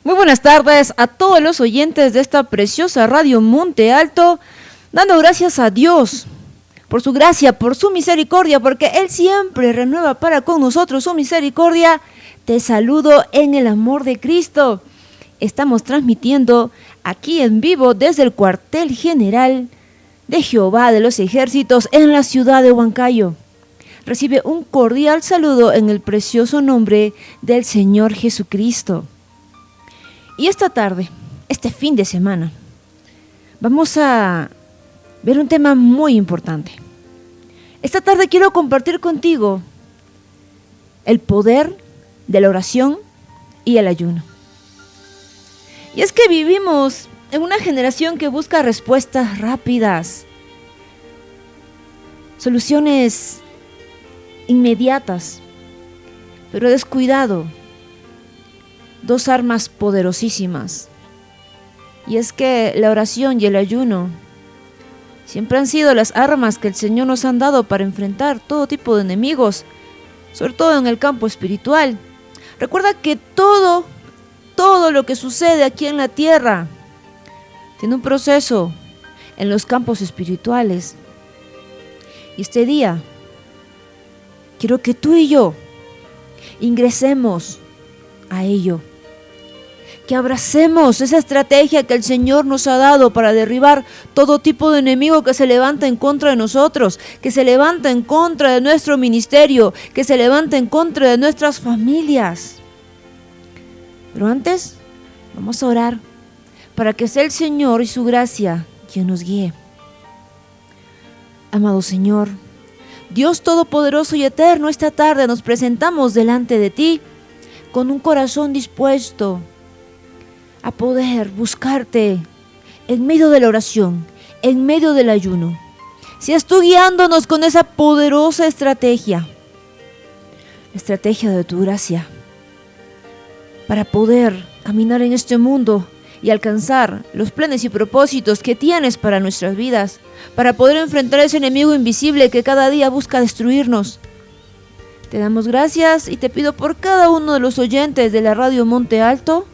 Muy buenas tardes a todos los oyentes de esta preciosa radio Monte Alto, dando gracias a Dios por su gracia, por su misericordia, porque Él siempre renueva para con nosotros su misericordia. Te saludo en el amor de Cristo. Estamos transmitiendo aquí en vivo desde el cuartel general de Jehová de los Ejércitos en la ciudad de Huancayo. Recibe un cordial saludo en el precioso nombre del Señor Jesucristo. Y esta tarde, este fin de semana, vamos a ver un tema muy importante. Esta tarde quiero compartir contigo el poder de la oración y el ayuno. Y es que vivimos en una generación que busca respuestas rápidas, soluciones inmediatas, pero descuidado. Dos armas poderosísimas. Y es que la oración y el ayuno siempre han sido las armas que el Señor nos han dado para enfrentar todo tipo de enemigos, sobre todo en el campo espiritual. Recuerda que todo lo que sucede aquí en la tierra tiene un proceso en los campos espirituales. Y este día quiero que tú y yo ingresemos a ello, que abracemos esa estrategia que el Señor nos ha dado para derribar todo tipo de enemigo que se levanta en contra de nosotros, que se levanta en contra de nuestro ministerio, que se levanta en contra de nuestras familias. Pero antes, vamos a orar para que sea el Señor y su gracia quien nos guíe. Amado Señor, Dios Todopoderoso y Eterno, esta tarde nos presentamos delante de ti con un corazón dispuesto a poder buscarte en medio de la oración, en medio del ayuno. Seas tú guiándonos con esa poderosa estrategia de tu gracia, para poder caminar en este mundo y alcanzar los planes y propósitos que tienes para nuestras vidas, para poder enfrentar a ese enemigo invisible que cada día busca destruirnos. Te damos gracias y te pido por cada uno de los oyentes de la radio Monte Alto,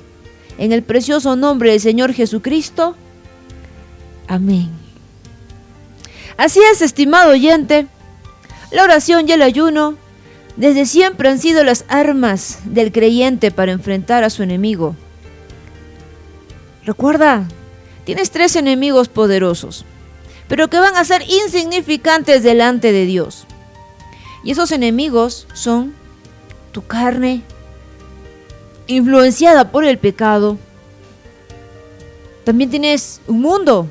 en el precioso nombre del Señor Jesucristo. Amén. Así es, estimado oyente, la oración y el ayuno desde siempre han sido las armas del creyente para enfrentar a su enemigo. Recuerda, tienes 3 enemigos poderosos, pero que van a ser insignificantes delante de Dios. Y esos enemigos son tu carne, influenciada por el pecado. También tienes un mundo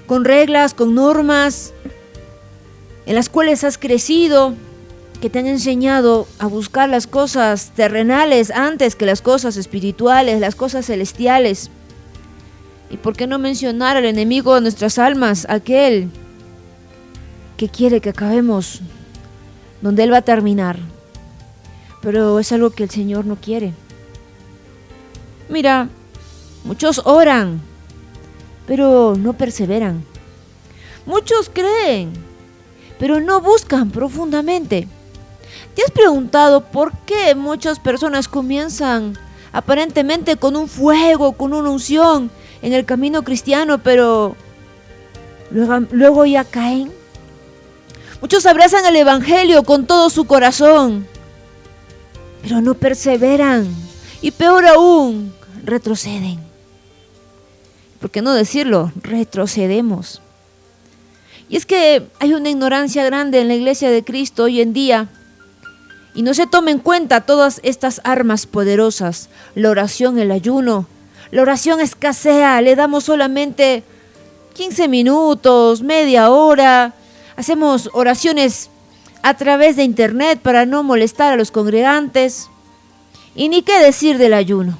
con reglas, con normas, en las cuales has crecido, que te han enseñado a buscar las cosas terrenales antes que las cosas espirituales, las cosas celestiales. Y por qué no mencionar al enemigo de nuestras almas, aquel que quiere que acabemos donde Él va a terminar. Pero es algo que el Señor no quiere. Mira, muchos oran, pero no perseveran. Muchos creen, pero no buscan profundamente. ¿Te has preguntado por qué muchas personas comienzan aparentemente con un fuego, con una unción en el camino cristiano, pero luego ya caen? Muchos abrazan el evangelio con todo su corazón, pero no perseveran y peor aún, retroceden. ¿Por qué no decirlo? Retrocedemos. Y es que hay una ignorancia grande en la iglesia de Cristo hoy en día y no se toma en cuenta todas estas armas poderosas, la oración, el ayuno. La oración escasea, le damos solamente 15 minutos, media hora. Hacemos oraciones a través de internet para no molestar a los congregantes. Y ni qué decir del ayuno.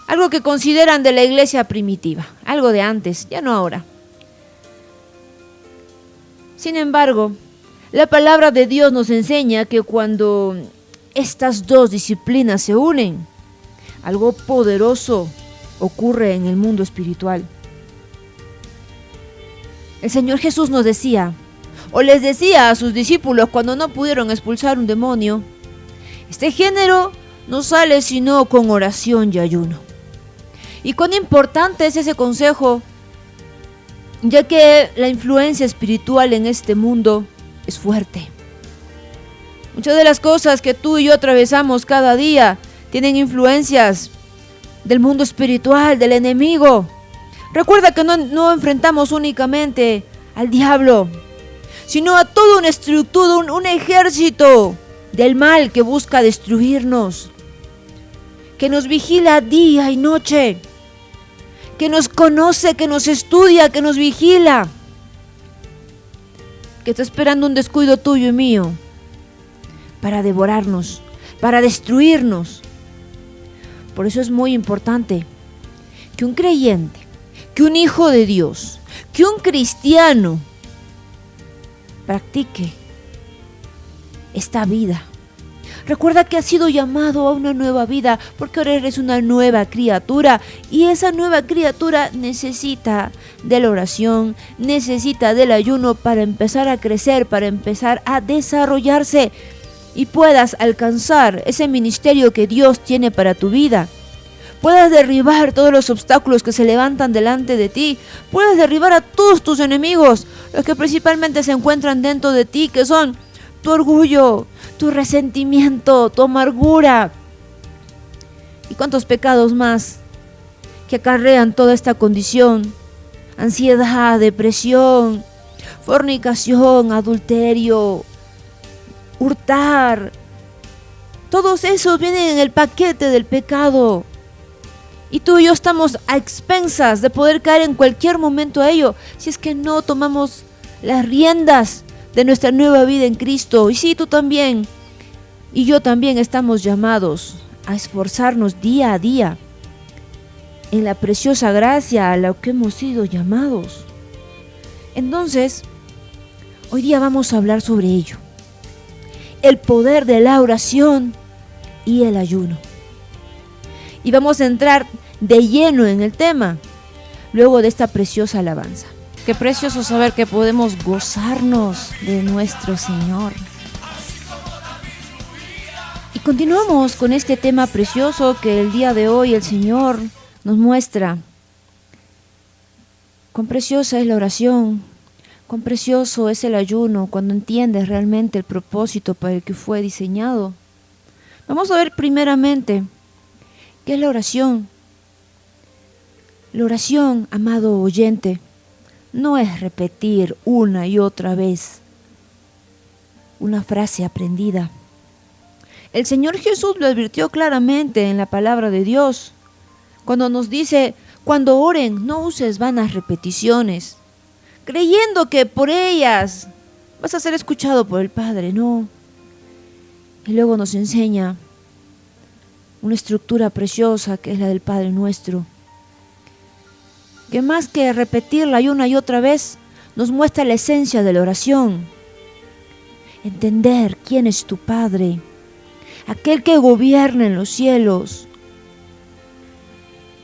Algo que consideran de la iglesia primitiva, algo de antes, ya no ahora. Sin embargo, la palabra de Dios nos enseña que cuando estas dos disciplinas se unen, algo poderoso ocurre en el mundo espiritual. El Señor Jesús nos decía, o les decía a sus discípulos cuando no pudieron expulsar un demonio, este género no sale sino con oración y ayuno. Y cuán importante es ese consejo, ya que la influencia espiritual en este mundo es fuerte. Muchas de las cosas que tú y yo atravesamos cada día tienen influencias del mundo espiritual, del enemigo. Recuerda que no enfrentamos únicamente al diablo, sino a toda una estructura, un ejército del mal que busca destruirnos, que nos vigila día y noche, que nos conoce, que nos estudia, que nos vigila, que está esperando un descuido tuyo y mío para devorarnos, para destruirnos. Por eso es muy importante que un creyente, que un hijo de Dios, que un cristiano practique esta vida. Recuerda que has sido llamado a una nueva vida, porque ahora eres una nueva criatura, y esa nueva criatura necesita de la oración, necesita del ayuno para empezar a crecer, para empezar a desarrollarse y puedas alcanzar ese ministerio que Dios tiene para tu vida. Puedas derribar todos los obstáculos que se levantan delante de ti. Puedas derribar a todos tus enemigos, los que principalmente se encuentran dentro de ti, que son tu orgullo, tu resentimiento, tu amargura y cuántos pecados más que acarrean toda esta condición: ansiedad, depresión, fornicación, adulterio, hurtar. Todos esos vienen en el paquete del pecado. Y tú y yo estamos a expensas de poder caer en cualquier momento a ello, si es que no tomamos las riendas de nuestra nueva vida en Cristo. Y sí, tú también y yo también estamos llamados a esforzarnos día a día en la preciosa gracia a la que hemos sido llamados. Entonces, hoy día vamos a hablar sobre ello: el poder de la oración y el ayuno. Y vamos a entrar de lleno en el tema luego de esta preciosa alabanza. Qué precioso saber que podemos gozarnos de nuestro Señor. Y continuamos con este tema precioso que el día de hoy el Señor nos muestra. Cuán preciosa es la oración, cuán precioso es el ayuno cuando entiendes realmente el propósito para el que fue diseñado. Vamos a ver primeramente ¿qué es la oración? La oración, amado oyente, no es repetir una y otra vez una frase aprendida. El Señor Jesús lo advirtió claramente en la palabra de Dios, cuando nos dice: cuando oren, no uses vanas repeticiones, creyendo que por ellas vas a ser escuchado por el Padre. No. Y luego nos enseña una estructura preciosa que es la del Padre Nuestro, que más que repetirla una y otra vez, nos muestra la esencia de la oración. Entender quién es tu Padre, aquel que gobierna en los cielos,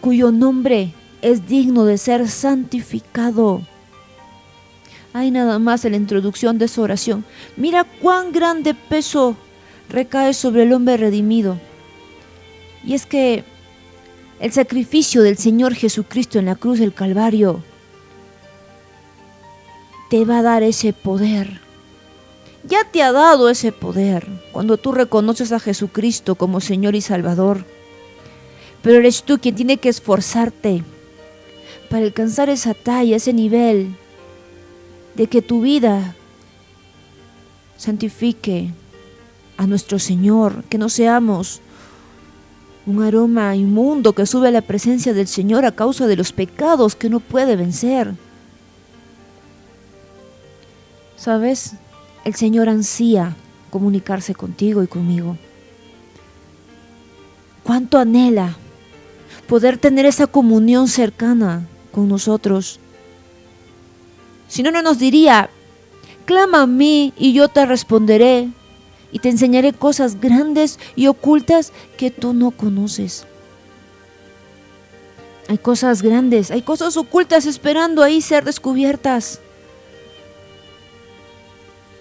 cuyo nombre es digno de ser santificado. Hay nada más en la introducción de esa oración. Mira cuán grande peso recae sobre el hombre redimido. Y es que el sacrificio del Señor Jesucristo en la cruz del Calvario te va a dar ese poder. Ya te ha dado ese poder cuando tú reconoces a Jesucristo como Señor y Salvador. Pero eres tú quien tiene que esforzarte para alcanzar esa talla, ese nivel de que tu vida santifique a nuestro Señor, que no seamos un aroma inmundo que sube a la presencia del Señor a causa de los pecados que no puede vencer. ¿Sabes? El Señor ansía comunicarse contigo y conmigo. ¿Cuánto anhela poder tener esa comunión cercana con nosotros? Si no, no nos diría: clama a mí y yo te responderé, y te enseñaré cosas grandes y ocultas que tú no conoces. Hay cosas grandes, hay cosas ocultas esperando ahí ser descubiertas.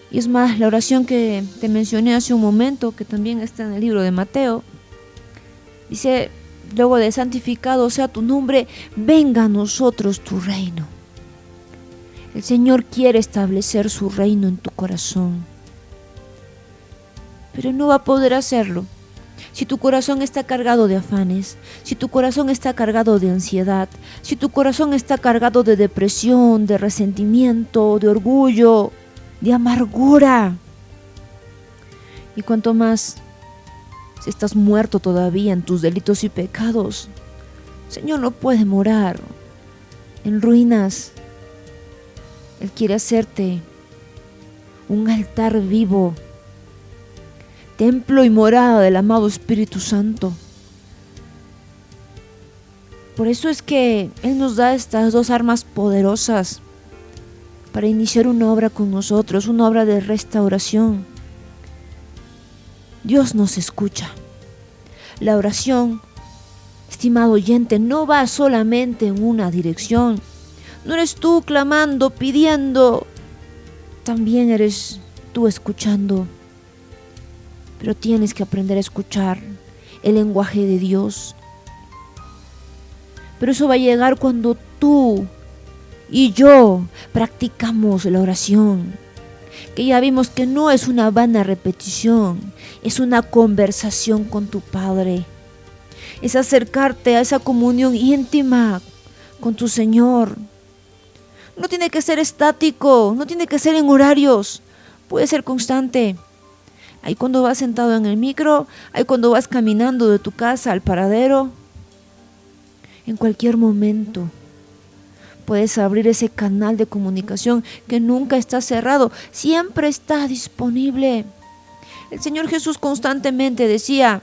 Y es más, la oración que te mencioné hace un momento, que también está en el libro de Mateo, Dice luego de santificado sea tu nombre, venga a nosotros tu reino. El Señor quiere establecer su reino en tu corazón, pero no va a poder hacerlo si tu corazón está cargado de afanes, si tu corazón está cargado de ansiedad, si tu corazón está cargado de depresión, de resentimiento, de orgullo, de amargura. Y cuanto más si estás muerto todavía en tus delitos y pecados, el Señor no puede morar en ruinas. Él quiere hacerte un altar vivo, templo y morada del amado Espíritu Santo. Por eso es que Él nos da estas dos armas poderosas para iniciar una obra con nosotros, una obra de restauración. Dios nos escucha. La oración, estimado oyente, no va solamente en una dirección. No eres tú clamando, pidiendo, también eres tú escuchando. Pero tienes que aprender a escuchar el lenguaje de Dios. Pero eso va a llegar cuando tú y yo practicamos la oración, que ya vimos que no es una vana repetición, es una conversación con tu Padre. Es acercarte a esa comunión íntima con tu Señor. No tiene que ser estático, no tiene que ser en horarios, puede ser constante. Ahí cuando vas sentado en el micro, ahí cuando vas caminando de tu casa al paradero, en cualquier momento puedes abrir ese canal de comunicación que nunca está cerrado, siempre está disponible. El Señor Jesús constantemente decía: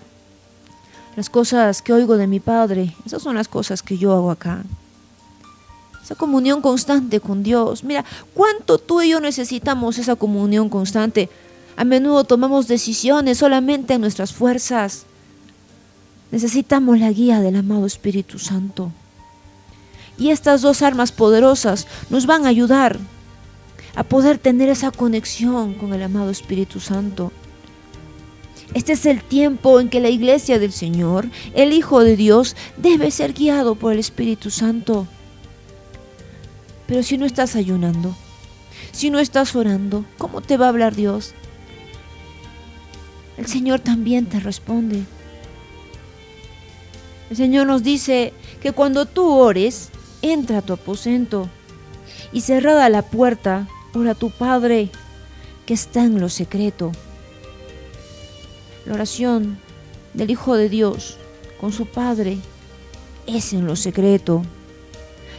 las cosas que oigo de mi Padre, esas son las cosas que yo hago acá. Esa comunión constante con Dios. Mira, cuánto tú y yo necesitamos esa comunión constante. A menudo tomamos decisiones solamente en nuestras fuerzas. Necesitamos la guía del amado Espíritu Santo. Y estas dos armas poderosas nos van a ayudar a poder tener esa conexión con el amado Espíritu Santo. Este es el tiempo en que la iglesia del Señor, el Hijo de Dios, debe ser guiado por el Espíritu Santo. Pero si no estás ayunando, si no estás orando, ¿cómo te va a hablar Dios? El Señor también te responde. El Señor nos dice que cuando tú ores, entra a tu aposento y cerrada la puerta, ora a tu Padre que está en lo secreto. La oración del Hijo de Dios con su Padre es en lo secreto.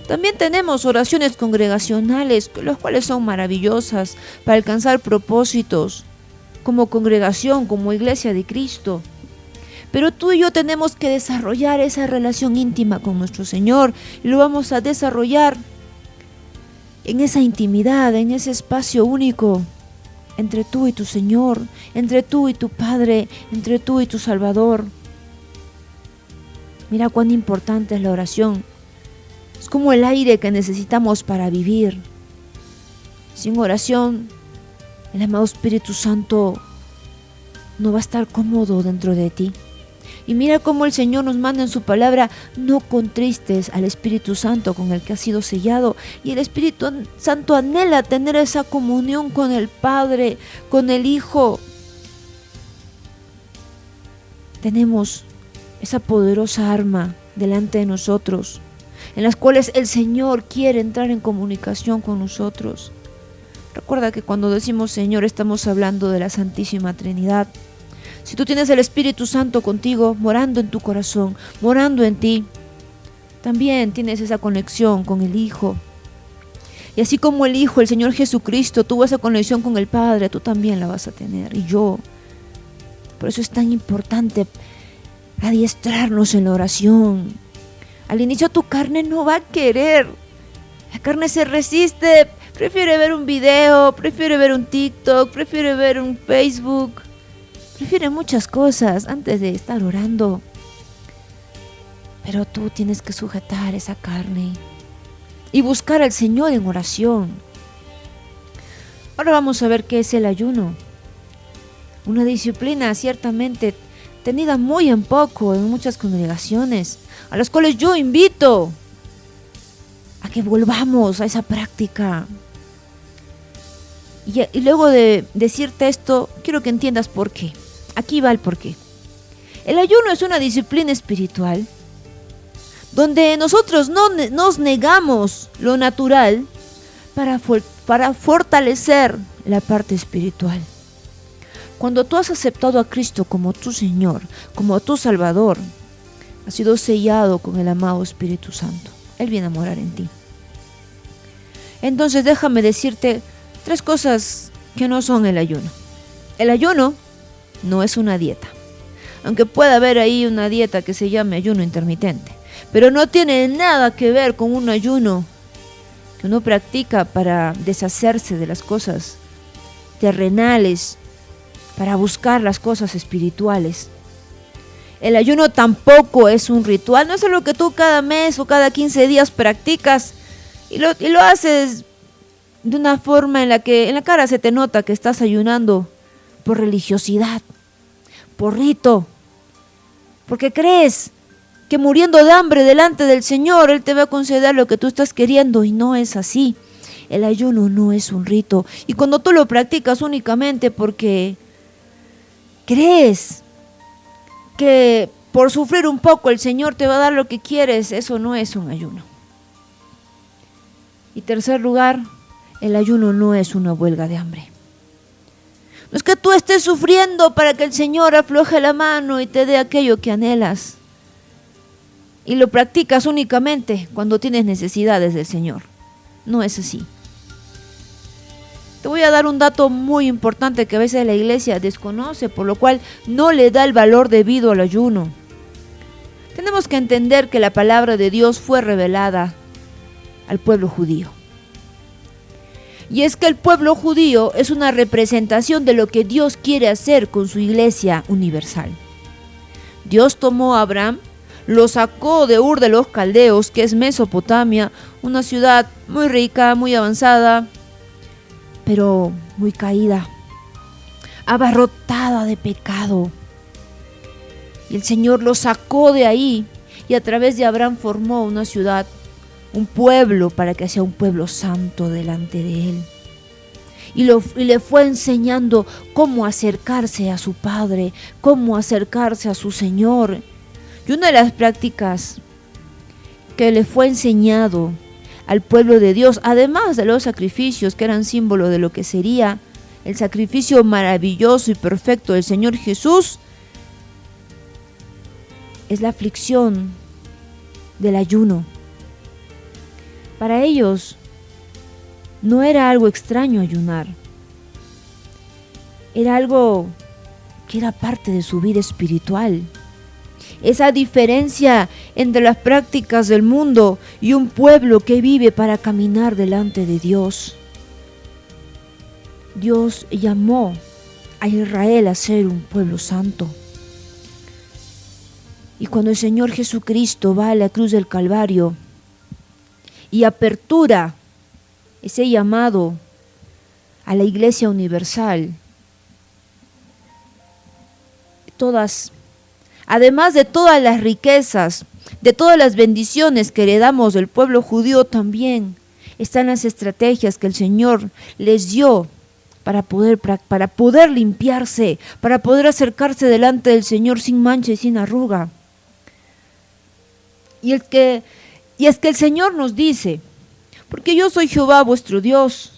También tenemos oraciones congregacionales, las cuales son maravillosas para alcanzar propósitos como congregación, como iglesia de Cristo. Pero tú y yo tenemos que desarrollar esa relación íntima con nuestro Señor y lo vamos a desarrollar en esa intimidad, en ese espacio único entre tú y tu Señor, entre tú y tu Padre, entre tú y tu Salvador. Mira cuán importante es la oración. Es como el aire que necesitamos para vivir. Sin oración, el amado Espíritu Santo no va a estar cómodo dentro de ti. Y mira cómo el Señor nos manda en su palabra: no contristes al Espíritu Santo con el que has sido sellado. Y el Espíritu Santo anhela tener esa comunión con el Padre, con el Hijo. Tenemos esa poderosa arma delante de nosotros, en las cuales el Señor quiere entrar en comunicación con nosotros. Recuerda que cuando decimos Señor estamos hablando de la Santísima Trinidad. Si tú tienes el Espíritu Santo contigo, morando en tu corazón, morando en ti, también tienes esa conexión con el Hijo. Y así como el Hijo, el Señor Jesucristo, tuvo esa conexión con el Padre, tú también la vas a tener, y yo. Por eso es tan importante adiestrarnos en la oración. Al inicio tu carne no va a querer. La carne se resiste, prefiere ver un video, prefiere ver un TikTok, prefiere ver un Facebook. Prefiere muchas cosas antes de estar orando. Pero tú tienes que sujetar esa carne y buscar al Señor en oración. Ahora vamos a ver qué es el ayuno. Una disciplina ciertamente tenida muy en poco en muchas congregaciones, a las cuales yo invito a que volvamos a esa práctica. Y luego de decirte esto, quiero que entiendas por qué. Aquí va el por qué. El ayuno es una disciplina espiritual donde nosotros no nos negamos lo natural para fortalecer la parte espiritual. Cuando tú has aceptado a Cristo como tu Señor, como tu Salvador, has sido sellado con el amado Espíritu Santo. Él viene a morar en ti. Entonces déjame decirte 3 cosas que no son el ayuno. El ayuno no es una dieta, aunque pueda haber ahí una dieta que se llame ayuno intermitente, pero no tiene nada que ver con un ayuno que uno practica para deshacerse de las cosas terrenales, para buscar las cosas espirituales. El ayuno tampoco es un ritual, no es algo que tú cada mes o cada 15 días practicas y lo haces de una forma en la que en la cara se te nota que estás ayunando por religiosidad, por rito, porque crees que muriendo de hambre delante del Señor Él te va a conceder lo que tú estás queriendo, y no es así. El ayuno no es un rito, y cuando tú lo practicas únicamente porque crees que por sufrir un poco el Señor te va a dar lo que quieres, eso no es un ayuno. Y tercer lugar, el ayuno no es una huelga de hambre. No es que tú estés sufriendo para que el Señor afloje la mano y te dé aquello que anhelas. Y lo practicas únicamente cuando tienes necesidades del Señor. No es así. Te voy a dar un dato muy importante que a veces la iglesia desconoce, por lo cual no le da el valor debido al ayuno. Tenemos que entender que la palabra de Dios fue revelada al pueblo judío. Y es que el pueblo judío es una representación de lo que Dios quiere hacer con su iglesia universal. Dios tomó a Abraham, lo sacó de Ur de los Caldeos, que es Mesopotamia, una ciudad muy rica, muy avanzada, pero muy caída, abarrotada de pecado. Y el Señor lo sacó de ahí y a través de Abraham formó una ciudad, un pueblo, para que sea un pueblo santo delante de Él. Y le fue enseñando cómo acercarse a su Padre, cómo acercarse a su Señor. Y una de las prácticas que le fue enseñado al pueblo de Dios, además de los sacrificios que eran símbolo de lo que sería el sacrificio maravilloso y perfecto del Señor Jesús, es la aflicción del ayuno. Para ellos no era algo extraño ayunar, era algo que era parte de su vida espiritual. Esa diferencia entre las prácticas del mundo y un pueblo que vive para caminar delante de Dios. Dios llamó a Israel a ser un pueblo santo. Y cuando el Señor Jesucristo va a la cruz del Calvario y apertura ese llamado a la Iglesia universal, además de todas las riquezas, de todas las bendiciones que heredamos del pueblo judío, también están las estrategias que el Señor les dio para poder limpiarse, para poder acercarse delante del Señor sin mancha y sin arruga. Y es que el Señor nos dice: porque yo soy Jehová vuestro Dios,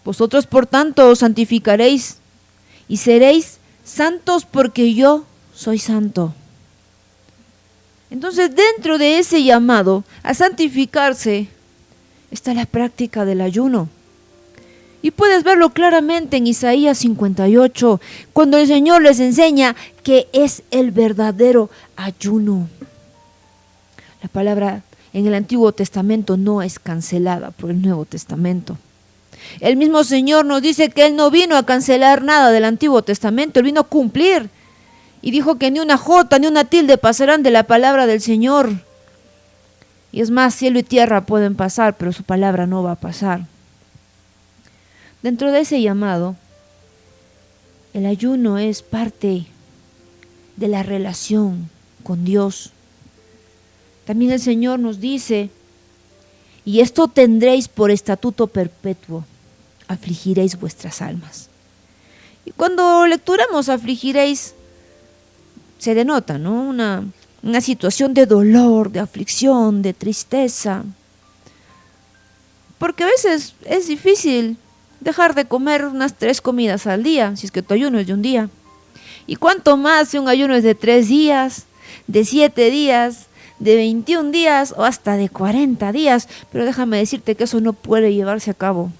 vosotros por tanto os santificaréis y seréis santos porque yo soy santo. Entonces, dentro de ese llamado a santificarse está la práctica del ayuno. Y puedes verlo claramente en Isaías 58, cuando el Señor les enseña que es el verdadero ayuno. La palabra en el Antiguo Testamento no es cancelada por el Nuevo Testamento. El mismo Señor nos dice que Él no vino a cancelar nada del Antiguo Testamento, Él vino a cumplir. Y dijo que ni una jota ni una tilde pasarán de la palabra del Señor. Y es más, cielo y tierra pueden pasar, pero su palabra no va a pasar. Dentro de ese llamado, el ayuno es parte de la relación con Dios. También el Señor nos dice, y esto tendréis por estatuto perpetuo, afligiréis vuestras almas. Y cuando lecturamos afligiréis, se denota, ¿no? Una situación de dolor, de aflicción, de tristeza. Porque a veces es difícil dejar de comer unas 3 comidas al día, si es que tu ayuno es de un día. Y cuánto más si un ayuno es de 3 días, de 7 días, de 21 días o hasta de 40 días. Pero déjame decirte que eso no puede llevarse a cabo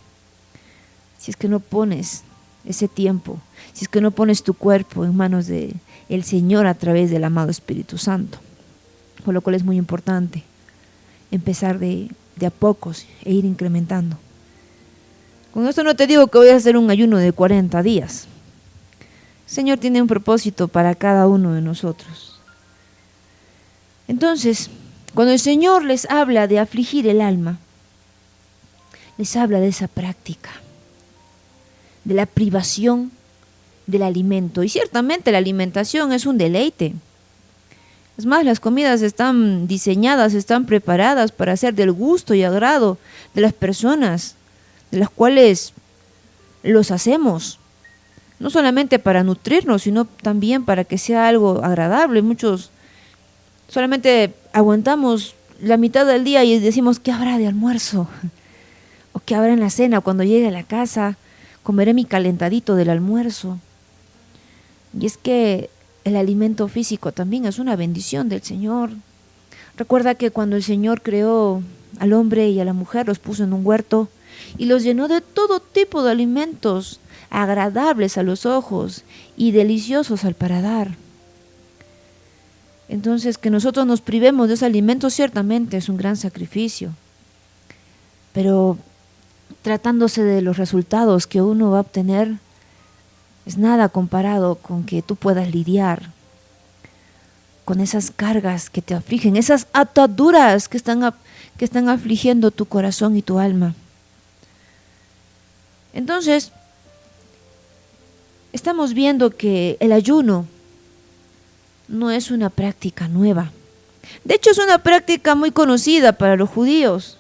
si es que no pones ese tiempo, si es que no pones tu cuerpo en manos del Señor a través del amado Espíritu Santo. Por lo cual es muy importante empezar de a pocos e ir incrementando. Con esto no te digo que voy a hacer un ayuno de 40 días. El Señor tiene un propósito para cada uno de nosotros. Entonces, cuando el Señor les habla de afligir el alma, les habla de esa práctica, de la privación del alimento. Y ciertamente la alimentación es un deleite. Es más, las comidas están diseñadas, están preparadas para ser del gusto y agrado de las personas de las cuales los hacemos. No solamente para nutrirnos, sino también para que sea algo agradable. Muchos solamente aguantamos la mitad del día y decimos, ¿qué habrá de almuerzo? ¿O qué habrá en la cena? Cuando llegue a la casa, comeré mi calentadito del almuerzo. Y es que el alimento físico también es una bendición del Señor. Recuerda que cuando el Señor creó al hombre y a la mujer, los puso en un huerto y los llenó de todo tipo de alimentos agradables a los ojos y deliciosos al paladar. Entonces, que nosotros nos privemos de ese alimento ciertamente es un gran sacrificio. Pero tratándose de los resultados que uno va a obtener, es nada comparado con que tú puedas lidiar con esas cargas que te afligen, esas ataduras que están afligiendo tu corazón y tu alma. Entonces, estamos viendo que el ayuno no es una práctica nueva. De hecho, es una práctica muy conocida para los judíos.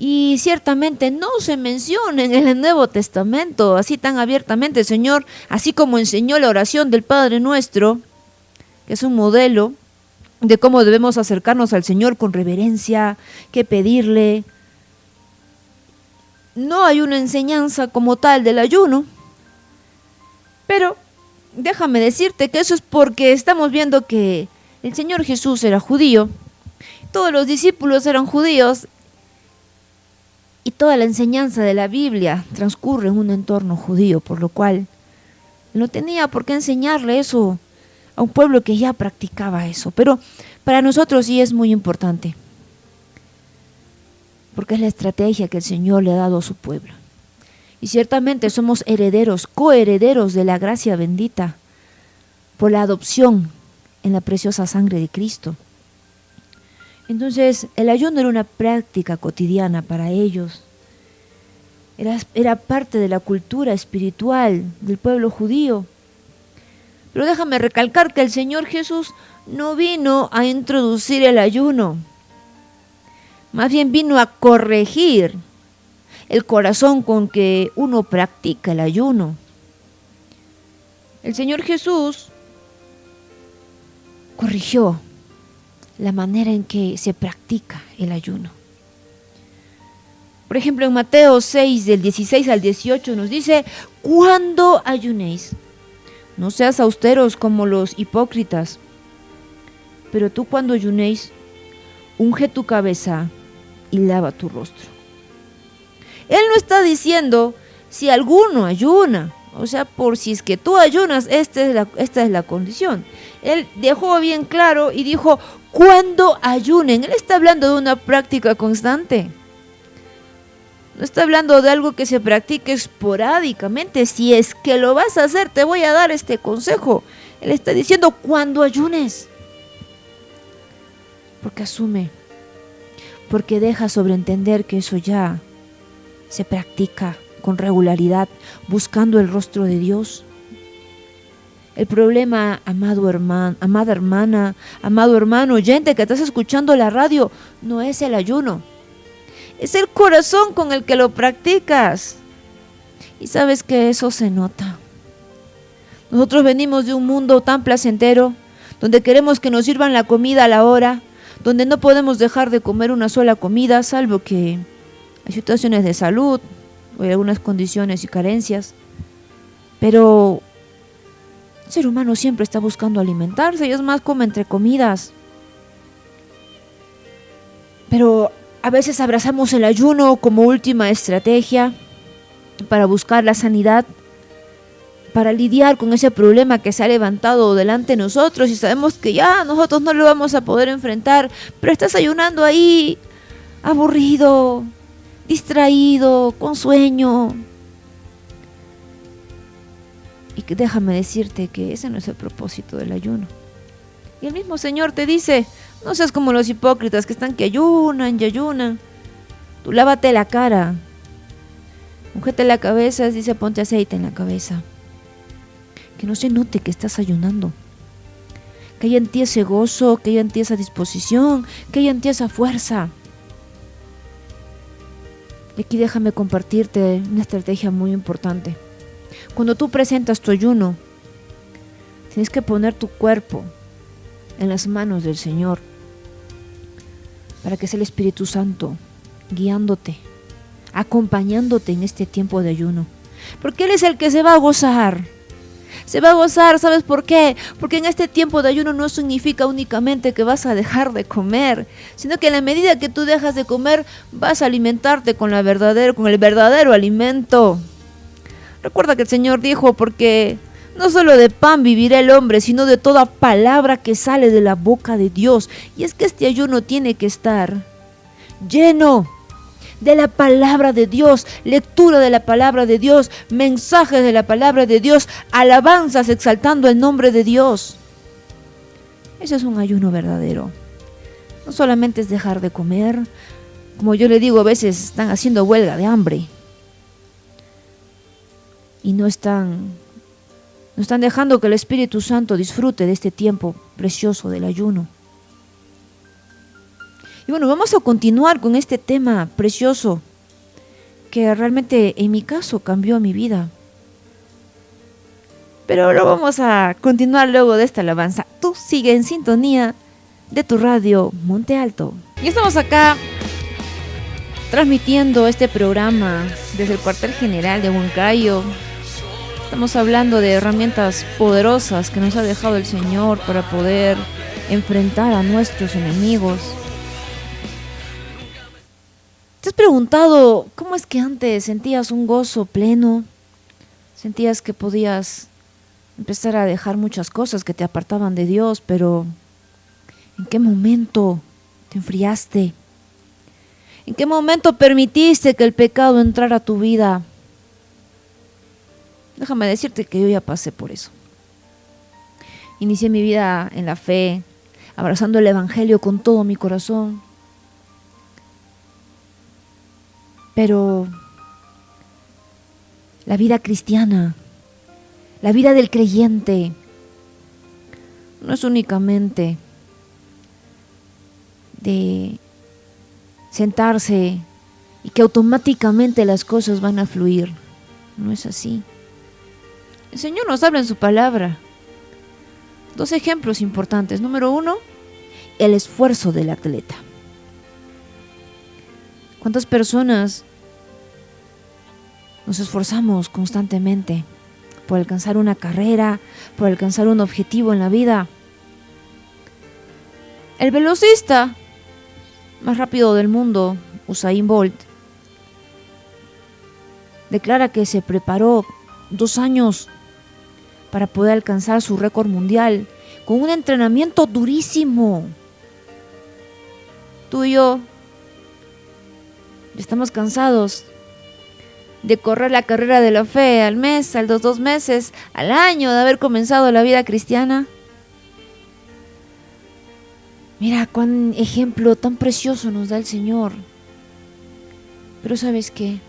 Y ciertamente no se menciona en el Nuevo Testamento así tan abiertamente. El Señor, así como enseñó la oración del Padre Nuestro, que es un modelo de cómo debemos acercarnos al Señor con reverencia, qué pedirle. No hay una enseñanza como tal del ayuno, pero déjame decirte que eso es porque estamos viendo que el Señor Jesús era judío, todos los discípulos eran judíos, y toda la enseñanza de la Biblia transcurre en un entorno judío, por lo cual no tenía por qué enseñarle eso a un pueblo que ya practicaba eso. Pero para nosotros sí es muy importante, porque es la estrategia que el Señor le ha dado a su pueblo. Y ciertamente somos herederos, coherederos de la gracia bendita por la adopción en la preciosa sangre de Cristo. Entonces, el ayuno era una práctica cotidiana para ellos. Era parte de la cultura espiritual del pueblo judío. Pero déjame recalcar que el Señor Jesús no vino a introducir el ayuno. Más bien vino a corregir el corazón con que uno practica el ayuno. El Señor Jesús corrigió la manera en que se practica el ayuno. Por ejemplo, en Mateo 6, del 16 al 18 nos dice, cuando ayunéis, no seas austeros como los hipócritas, pero tú cuando ayunéis, unge tu cabeza y lava tu rostro. Él no está diciendo si alguno ayuna, o sea, por si es que tú ayunas, esta es la condición. Él dejó bien claro y dijo, cuando ayunen. Él está hablando de una práctica constante. No está hablando de algo que se practique esporádicamente. Si es que lo vas a hacer, te voy a dar este consejo. Él está diciendo, cuando ayunes. Porque asume, porque deja sobreentender que eso ya se practica con regularidad, buscando el rostro de Dios. El problema, amada hermana, amado hermano, oyente que estás escuchando la radio, no es el ayuno. Es el corazón con el que lo practicas. Y sabes que eso se nota. Nosotros venimos de un mundo tan placentero, donde queremos que nos sirvan la comida a la hora, donde no podemos dejar de comer una sola comida, salvo que hay situaciones de salud o hay algunas condiciones y carencias. Pero el ser humano siempre está buscando alimentarse y es más, come entre comidas. Pero a veces abrazamos el ayuno como última estrategia para buscar la sanidad, para lidiar con ese problema que se ha levantado delante de nosotros y sabemos que ya nosotros no lo vamos a poder enfrentar, pero estás ayunando ahí, aburrido, distraído, con sueño. Y que déjame decirte que ese no es el propósito del ayuno. Y el mismo Señor te dice, no seas como los hipócritas que están que ayunan y ayunan. Tú lávate la cara, ungete la cabeza, dice ponte aceite en la cabeza. Que no se note que estás ayunando. Que haya en ti ese gozo, que haya en ti esa disposición, que haya en ti esa fuerza. Y aquí déjame compartirte una estrategia muy importante. Cuando tú presentas tu ayuno, tienes que poner tu cuerpo en las manos del Señor para que sea el Espíritu Santo guiándote, acompañándote en este tiempo de ayuno. Porque Él es el que se va a gozar. Se va a gozar, ¿sabes por qué? Porque en este tiempo de ayuno no significa únicamente que vas a dejar de comer, sino que en la medida que tú dejas de comer, vas a alimentarte con el verdadero alimento. Recuerda que el Señor dijo, porque no solo de pan vivirá el hombre, sino de toda palabra que sale de la boca de Dios. Y es que este ayuno tiene que estar lleno de la palabra de Dios, lectura de la palabra de Dios, mensajes de la palabra de Dios, alabanzas exaltando el nombre de Dios. Ese es un ayuno verdadero. No solamente es dejar de comer, como yo le digo, a veces están haciendo huelga de hambre y no están dejando que el Espíritu Santo disfrute de este tiempo precioso del ayuno. Y bueno, vamos a continuar con este tema precioso que realmente en mi caso cambió mi vida. Pero lo vamos a continuar luego de esta alabanza. Tú sigue en sintonía de tu radio Monte Alto. Y estamos acá transmitiendo este programa desde el cuartel general de Huancayo. Estamos hablando de herramientas poderosas que nos ha dejado el Señor para poder enfrentar a nuestros enemigos. ¿Te has preguntado cómo es que antes sentías un gozo pleno? Sentías que podías empezar a dejar muchas cosas que te apartaban de Dios, pero ¿en qué momento te enfriaste? ¿En qué momento permitiste que el pecado entrara a tu vida? Déjame decirte que yo ya pasé por eso. Inicié mi vida en la fe, abrazando el Evangelio con todo mi corazón. Pero la vida cristiana, la vida del creyente, no es únicamente de sentarse y que automáticamente las cosas van a fluir. No es así. El Señor nos habla en su palabra. 2 ejemplos importantes. Número 1, el esfuerzo del atleta. ¿Cuántas personas nos esforzamos constantemente por alcanzar una carrera, por alcanzar un objetivo en la vida? El velocista más rápido del mundo, Usain Bolt, declara que se preparó 2 años para poder alcanzar su récord mundial con un entrenamiento durísimo. Tú y yo estamos cansados de correr la carrera de la fe al mes, a los 2 meses, al año de haber comenzado la vida cristiana. Mira cuán ejemplo tan precioso nos da el Señor. Pero ¿sabes qué?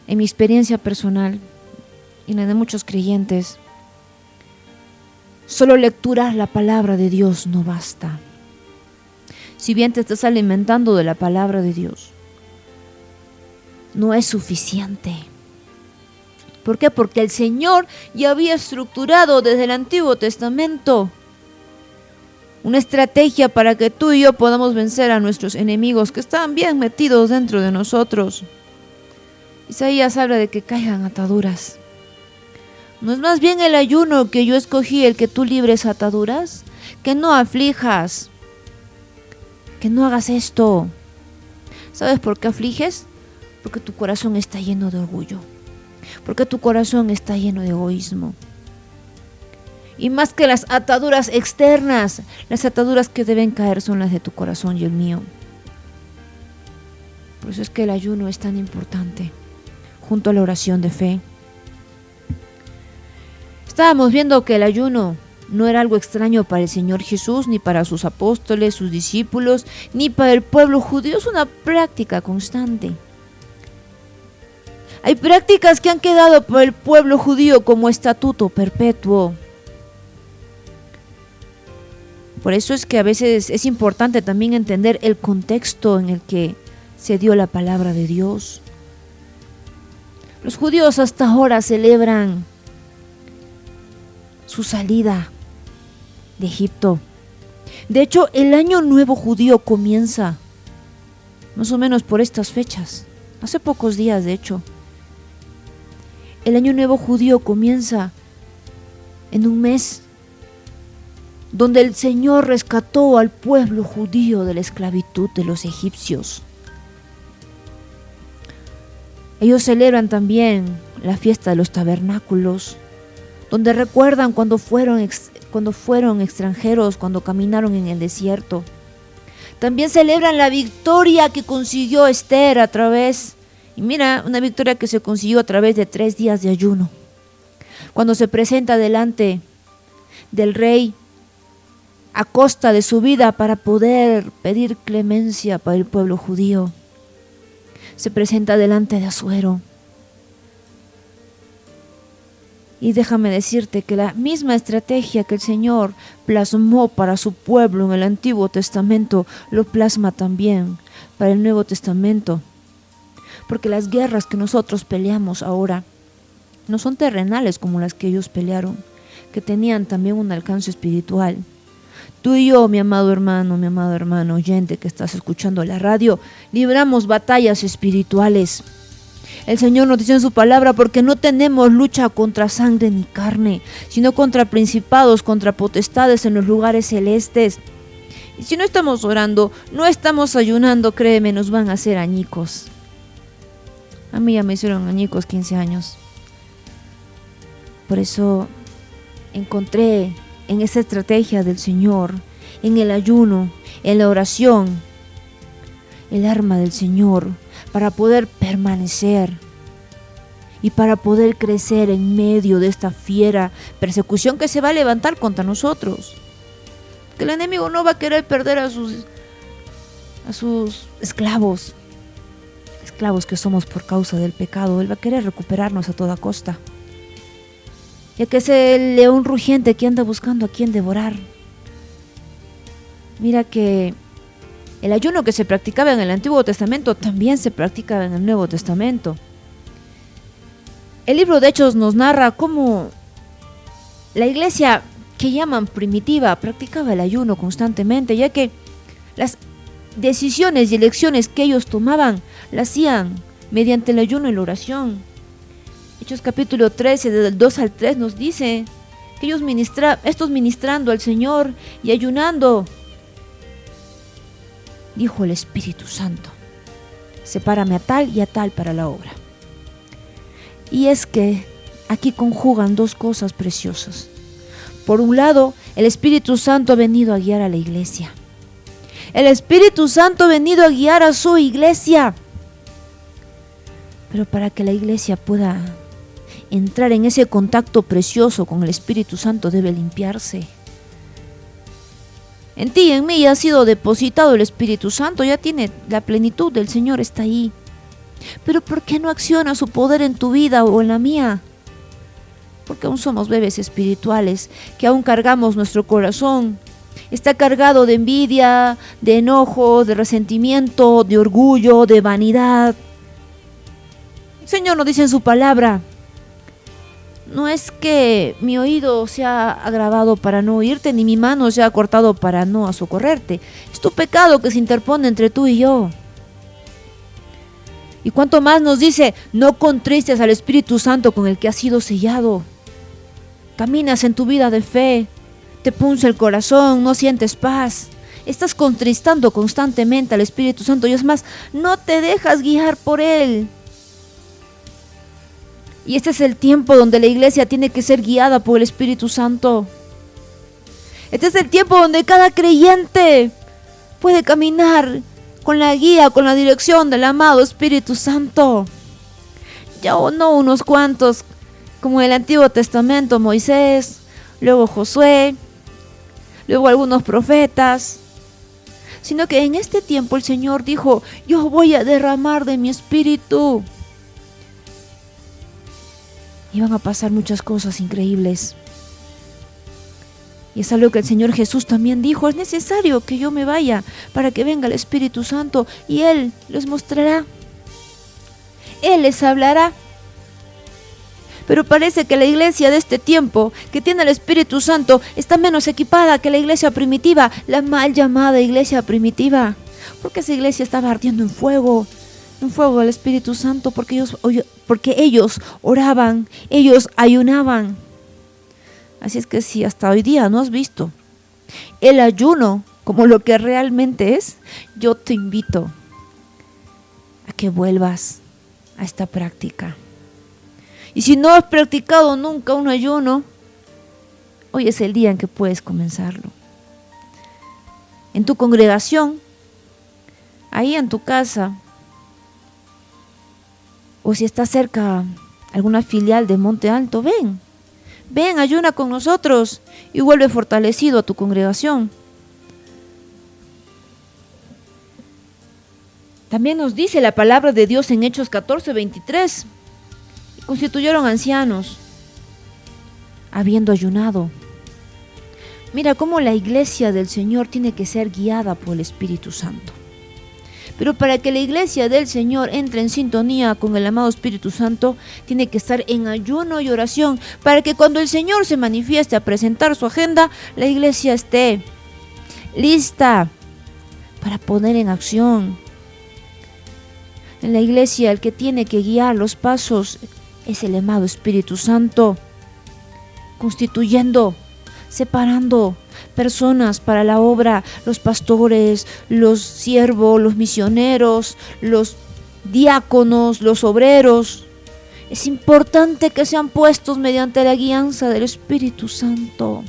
En mi experiencia personal y en la de muchos creyentes, Solo lecturar la palabra de Dios no basta. Si bien te estás alimentando de la palabra de Dios, no es suficiente. ¿Por qué? Porque el Señor ya había estructurado desde el Antiguo Testamento una estrategia para que tú y yo podamos vencer a nuestros enemigos que están bien metidos dentro de nosotros. Isaías habla de que caigan ataduras. ¿No es más bien el ayuno que yo escogí el que tú libres ataduras? Que no aflijas, que no hagas esto. ¿Sabes por qué afliges? Porque tu corazón está lleno de orgullo, porque tu corazón está lleno de egoísmo. Y más que las ataduras externas, las ataduras que deben caer son las de tu corazón y el mío. Por eso es que el ayuno es tan importante, junto a la oración de fe. Estábamos viendo que el ayuno no era algo extraño para el Señor Jesús, ni para sus apóstoles, sus discípulos, ni para el pueblo judío. Es una práctica constante. Hay prácticas que han quedado por el pueblo judío como estatuto perpetuo. Por eso es que a veces es importante también entender el contexto en el que se dio la palabra de Dios. Los judíos hasta ahora celebran su salida de Egipto. De hecho, el año nuevo judío comienza más o menos por estas fechas, hace pocos días de hecho. El año nuevo judío comienza en un mes donde el Señor rescató al pueblo judío de la esclavitud de los egipcios. Ellos celebran también la fiesta de los tabernáculos, donde recuerdan cuando fueron extranjeros, cuando caminaron en el desierto. También celebran la victoria que consiguió Esther a través, y mira, una victoria que se consiguió a través de 3 días de ayuno. Cuando se presenta delante del rey a costa de su vida para poder pedir clemencia para el pueblo judío. Se presenta delante de Asuero. Y déjame decirte que la misma estrategia que el Señor plasmó para su pueblo en el Antiguo Testamento, lo plasma también para el Nuevo Testamento. Porque las guerras que nosotros peleamos ahora no son terrenales como las que ellos pelearon, que tenían también un alcance espiritual. Tú y yo, mi amado hermano, oyente que estás escuchando la radio, libramos batallas espirituales. El Señor nos dice en su palabra, porque no tenemos lucha contra sangre ni carne, sino contra principados, contra potestades en los lugares celestes. Y si no estamos orando, no estamos ayunando, créeme, nos van a hacer añicos. A mí ya me hicieron añicos 15 años. Por eso encontré en esa estrategia del Señor, en el ayuno, en la oración, el arma del Señor para poder permanecer y para poder crecer en medio de esta fiera persecución que se va a levantar contra nosotros. Que el enemigo no va a querer perder a sus esclavos que somos por causa del pecado. Él va a querer recuperarnos a toda costa. Ya que es el león rugiente que anda buscando a quien devorar. Mira que el ayuno que se practicaba en el Antiguo Testamento también se practicaba en el Nuevo Testamento. El libro de Hechos nos narra cómo la iglesia que llaman primitiva practicaba el ayuno constantemente, ya que las decisiones y elecciones que ellos tomaban las hacían mediante el ayuno y la oración. Hechos capítulo 13, del 2 al 3 nos dice que estos ministrando al Señor y ayunando, dijo el Espíritu Santo, sepárame a tal y a tal para la obra. Y es que aquí conjugan dos cosas preciosas. Por un lado, el Espíritu Santo ha venido a guiar a la iglesia. El Espíritu Santo ha venido a guiar a su iglesia. Pero para que la iglesia pueda entrar en ese contacto precioso con el Espíritu Santo debe limpiarse. En ti y en mí ya ha sido depositado el Espíritu Santo, ya tiene la plenitud del Señor, está ahí. Pero ¿por qué no acciona su poder en tu vida o en la mía? porque aún somos bebés espirituales, que aún cargamos nuestro corazón. Está cargado de envidia, de enojo, de resentimiento, de orgullo, de vanidad. El Señor nos dice en su palabra: no es que mi oído sea agravado para no oírte, ni mi mano sea cortado para no socorrerte. Es tu pecado que se interpone entre tú y yo. Y cuanto más nos dice: no contristes al Espíritu Santo con el que has sido sellado. Caminas en tu vida de fe, te punza el corazón, no sientes paz. Estás contristando constantemente al Espíritu Santo y es más, no te dejas guiar por Él. Y este es el tiempo donde la iglesia tiene que ser guiada por el Espíritu Santo. Este es el tiempo donde cada creyente puede caminar con la guía, con la dirección del amado Espíritu Santo. Ya no unos cuantos, como en el Antiguo Testamento, Moisés, luego Josué, luego algunos profetas, sino que en este tiempo el Señor dijo: yo voy a derramar de mi Espíritu. Y van a pasar muchas cosas increíbles. Y es algo que el Señor Jesús también dijo: es necesario que yo me vaya para que venga el Espíritu Santo y Él les mostrará. Él les hablará. Pero parece que la iglesia de este tiempo, que tiene el Espíritu Santo, está menos equipada que la iglesia primitiva, la mal llamada iglesia primitiva. Porque esa iglesia estaba ardiendo en fuego del Espíritu Santo, porque ellos oraban, ellos ayunaban. Así es que si hasta hoy día no has visto el ayuno como lo que realmente es, yo te invito a que vuelvas a esta práctica. Y si no has practicado nunca un ayuno, hoy es el día en que puedes comenzarlo. En tu congregación, ahí en tu casa, o si estás cerca alguna filial de Monte Alto, ven, ayuna con nosotros y vuelve fortalecido a tu congregación. También nos dice la palabra de Dios en Hechos 14:23, constituyeron ancianos, habiendo ayunado. Mira cómo la iglesia del Señor tiene que ser guiada por el Espíritu Santo. Pero para que la iglesia del Señor entre en sintonía con el amado Espíritu Santo, tiene que estar en ayuno y oración, para que cuando el Señor se manifieste a presentar su agenda, la iglesia esté lista para poner en acción. En la iglesia el que tiene que guiar los pasos es el amado Espíritu Santo, constituyendo, separando personas para la obra, los pastores, los siervos, los misioneros, los diáconos, los obreros. Es importante que sean puestos mediante la guianza del Espíritu Santo.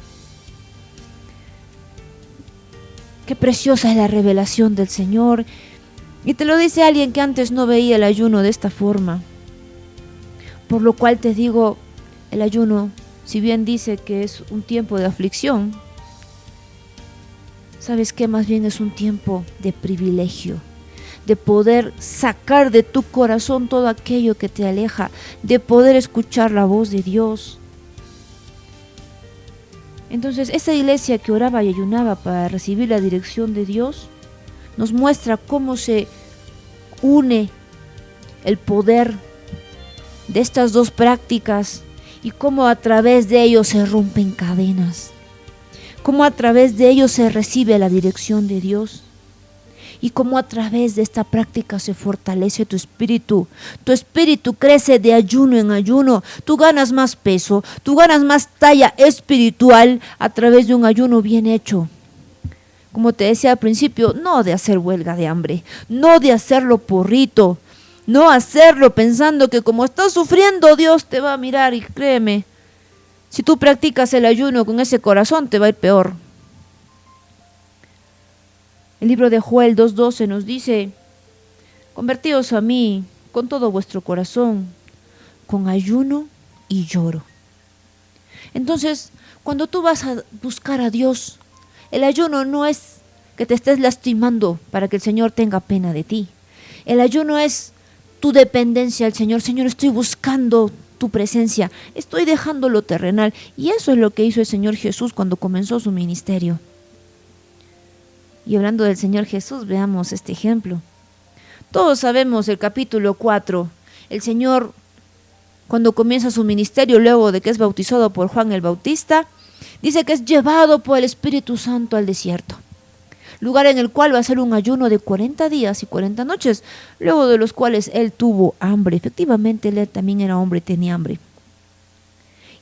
Qué preciosa es la revelación del Señor. Y te lo dice alguien que antes no veía el ayuno de esta forma. Por lo cual te digo, el ayuno, si bien dice que es un tiempo de aflicción, ¿sabes qué? Más bien es un tiempo de privilegio, de poder sacar de tu corazón todo aquello que te aleja, de poder escuchar la voz de Dios. Entonces, esa iglesia que oraba y ayunaba para recibir la dirección de Dios, nos muestra cómo se une el poder de estas dos prácticas y cómo a través de ellos se rompen cadenas, cómo a través de ellos se recibe la dirección de Dios y cómo a través de esta práctica se fortalece tu espíritu crece de ayuno en ayuno, tú ganas más peso, tú ganas más talla espiritual a través de un ayuno bien hecho. Como te decía al principio, no de hacer huelga de hambre, no de hacerlo por rito, no hacerlo pensando que como estás sufriendo Dios te va a mirar, y créeme, si tú practicas el ayuno con ese corazón te va a ir peor. El libro de Joel 2:12 nos dice: convertíos a mí con todo vuestro corazón, con ayuno y lloro. Entonces, cuando tú vas a buscar a Dios, el ayuno no es que te estés lastimando para que el Señor tenga pena de ti. El ayuno es tu dependencia al Señor. Señor, estoy buscando tu presencia, estoy dejando lo terrenal. Y eso es lo que hizo el Señor Jesús cuando comenzó su ministerio. Y hablando del Señor Jesús, veamos este ejemplo. Todos sabemos el capítulo 4. El Señor, cuando comienza su ministerio, luego de que es bautizado por Juan el Bautista, dice que es llevado por el Espíritu Santo al desierto, lugar en el cual va a hacer un ayuno de 40 días y 40 noches, luego de los cuales él tuvo hambre. Efectivamente, él también era hombre, tenía hambre.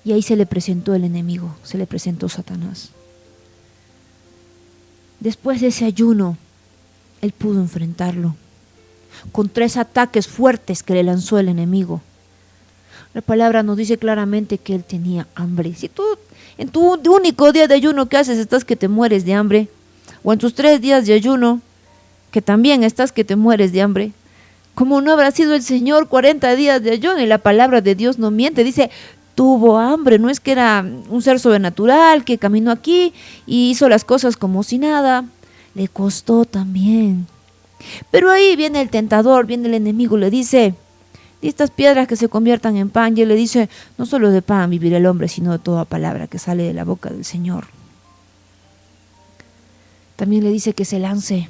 Y ahí se le presentó el enemigo, se le presentó Satanás. Después de ese ayuno, él pudo enfrentarlo con 3 ataques fuertes que le lanzó el enemigo. La palabra nos dice claramente que él tenía hambre. Si tú en tu único día de ayuno que haces estás que te mueres de hambre, o en tus 3 días de ayuno que también estás que te mueres de hambre, ¿cómo no habrá sido el Señor 40 días de ayuno? Y la palabra de Dios no miente, dice, tuvo hambre. No es que era un ser sobrenatural que caminó aquí y hizo las cosas como si nada. Le costó también. Pero ahí viene el tentador, viene el enemigo, le dice, de estas piedras que se conviertan en pan. Y él le dice, no solo de pan vivirá el hombre, sino de toda palabra que sale de la boca del Señor. También le dice que se lance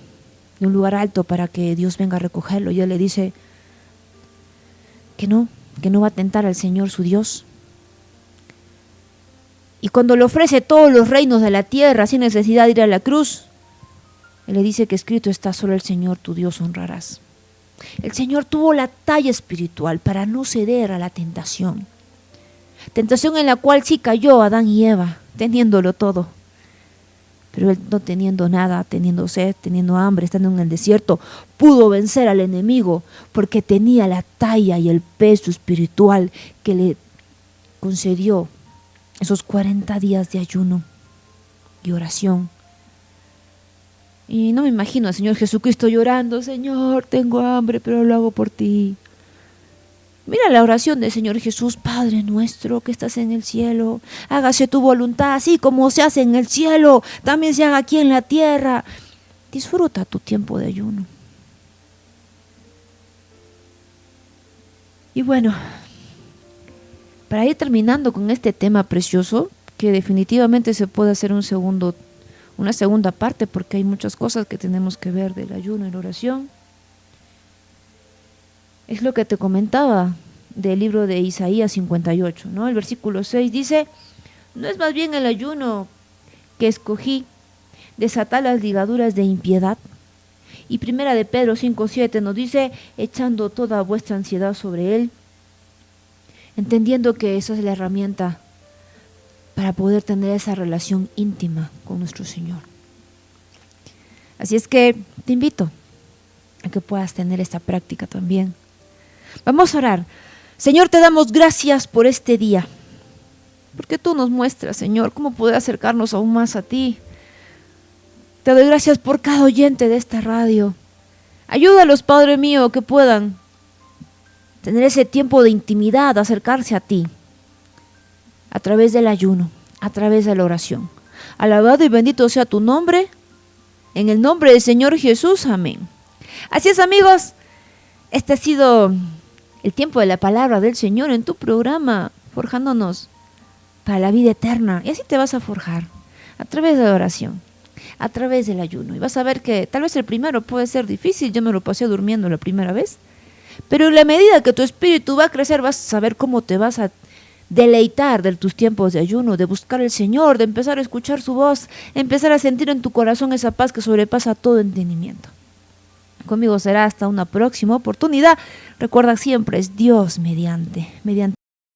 de un lugar alto para que Dios venga a recogerlo. Y él le dice que no va a tentar al Señor su Dios. Y cuando le ofrece todos los reinos de la tierra sin necesidad de ir a la cruz, él le dice que escrito está, solo el Señor tu Dios honrarás. El Señor tuvo la talla espiritual para no ceder a la tentación. Tentación en la cual sí cayó Adán y Eva, teniéndolo todo. Pero él, no teniendo nada, teniendo sed, teniendo hambre, estando en el desierto, pudo vencer al enemigo porque tenía la talla y el peso espiritual que le concedió esos 40 días de ayuno y oración. Y no me imagino al Señor Jesucristo llorando, Señor, tengo hambre, pero lo hago por ti. Mira la oración del Señor Jesús, Padre nuestro que estás en el cielo, hágase tu voluntad, así como se hace en el cielo, también se haga aquí en la tierra. Disfruta tu tiempo de ayuno. Y bueno, para ir terminando con este tema precioso, que definitivamente se puede hacer una segunda parte, porque hay muchas cosas que tenemos que ver del ayuno y la oración. Es lo que te comentaba del libro de Isaías 58, ¿no? El versículo 6 dice, ¿no es más bien el ayuno que escogí desatar las ligaduras de impiedad? Y primera de Pedro 5:7 nos dice, echando toda vuestra ansiedad sobre él, entendiendo que esa es la herramienta para poder tener esa relación íntima con nuestro Señor. Así es que te invito a que puedas tener esta práctica también. Vamos a orar. Señor, te damos gracias por este día, porque tú nos muestras, Señor, cómo poder acercarnos aún más a ti. Te doy gracias por cada oyente de esta radio. Ayúdalos, Padre mío, que puedan tener ese tiempo de intimidad, acercarse a ti, a través del ayuno, a través de la oración. Alabado y bendito sea tu nombre, en el nombre del Señor Jesús, amén. Así es, amigos, este ha sido el tiempo de la palabra del Señor en tu programa, forjándonos para la vida eterna. Y así te vas a forjar, a través de la oración, a través del ayuno. Y vas a ver que tal vez el primero puede ser difícil, yo me lo pasé durmiendo la primera vez, pero en la medida que tu espíritu va a crecer, vas a saber cómo te vas a deleitar de tus tiempos de ayuno, de buscar al Señor, de empezar a escuchar su voz, empezar a sentir en tu corazón esa paz que sobrepasa todo entendimiento. Conmigo será hasta una próxima oportunidad. Recuerda siempre, es Dios mediante